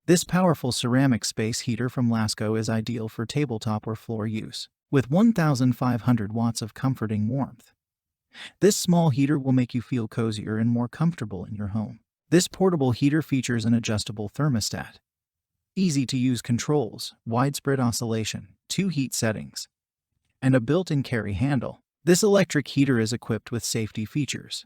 This powerful ceramic space heater from Lasko is ideal for tabletop or floor use, with 1500 watts of comforting warmth. This small heater will make you feel cozier and more comfortable in your home. This portable heater features an adjustable thermostat, easy-to-use controls, widespread oscillation, 2 heat settings, and a built-in carry handle. This electric heater is equipped with safety features,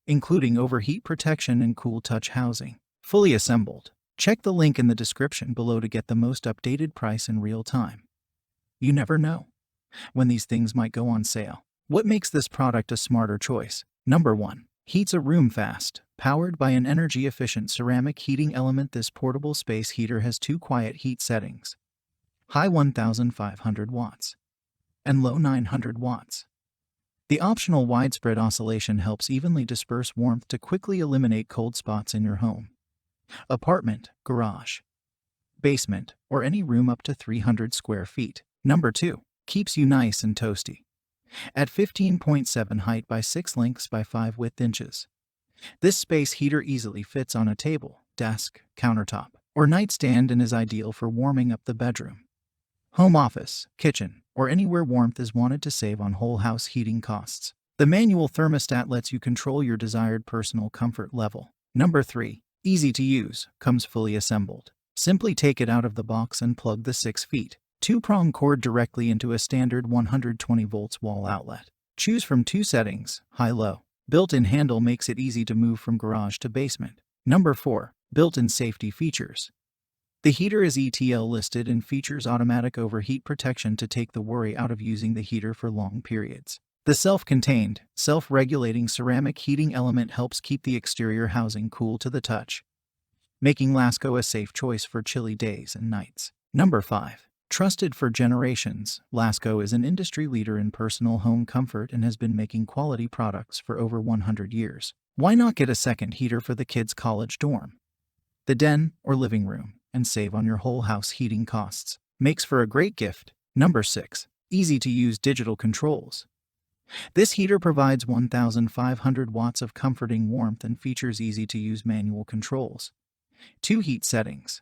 including overheat protection and cool touch housing. Fully assembled. Check the link in the description below to get the most updated price in real time. You never know when these things might go on sale. What makes this product a smarter choice? Number 1. Heats a room fast. Powered by an energy-efficient ceramic heating element, this portable space heater has 2 quiet heat settings: high 1500 watts and low 900 watts. The optional widespread oscillation helps evenly disperse warmth to quickly eliminate cold spots in your home, apartment, garage, basement, or any room up to 300 square feet. Number 2. Keeps you nice and toasty. At 15.7 height by 6 lengths by 5 width inches, this space heater easily fits on a table, desk, countertop, or nightstand and is ideal for warming up the bedroom, home office, kitchen, or anywhere warmth is wanted to save on whole house heating costs. The manual thermostat lets you control your desired personal comfort level. Number 3. Easy to use, comes fully assembled. Simply take it out of the box and plug the 6 feet, 2-prong cord directly into a standard 120 volts wall outlet. Choose from 2 settings, high-low. Built-in handle makes it easy to move from garage to basement. Number 4. Built-in safety features. The heater is ETL listed and features automatic overheat protection to take the worry out of using the heater for long periods. The self-contained, self-regulating ceramic heating element helps keep the exterior housing cool to the touch, making Lasko a safe choice for chilly days and nights. Number 5. Trusted for generations, Lasko is an industry leader in personal home comfort and has been making quality products for over 100 years. Why not get a second heater for the kids' college dorm, the den, or living room, and save on your whole house heating costs? Makes for a great gift. Number 6. Easy-to-use digital controls. This heater provides 1500 watts of comforting warmth and features easy-to-use manual controls, 2 heat settings,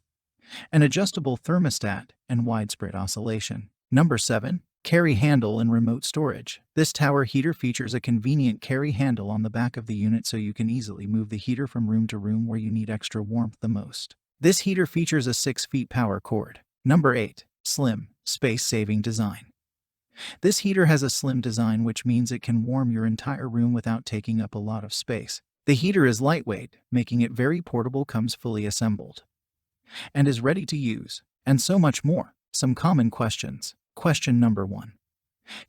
an adjustable thermostat, and widespread oscillation. Number 7. Carry handle and remote storage. This tower heater features a convenient carry handle on the back of the unit so you can easily move the heater from room to room where you need extra warmth the most. This heater features a 6 feet power cord. Number 8. Slim, space-saving design. This heater has a slim design, which means it can warm your entire room without taking up a lot of space. The heater is lightweight, making it very portable, comes fully assembled, and is ready to use, and so much more. Some common questions. Question number 1.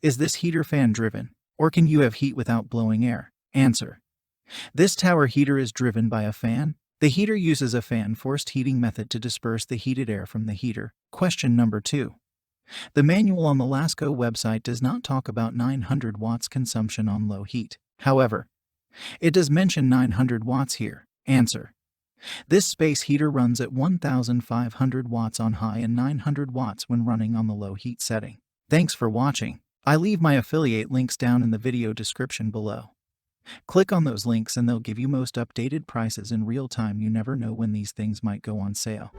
Is this heater fan-driven, or can you have heat without blowing air? Answer. This tower heater is driven by a fan. The heater uses a fan-forced heating method to disperse the heated air from the heater. Question number 2. The manual on the Lasko website does not talk about 900 watts consumption on low heat. However, it does mention 900 watts here. Answer. This space heater runs at 1500 watts on high and 900 watts when running on the low heat setting. Thanks for watching. I leave my affiliate links down in the video description below. Click on those links and they'll give you most updated prices in real time. You never know when these things might go on sale.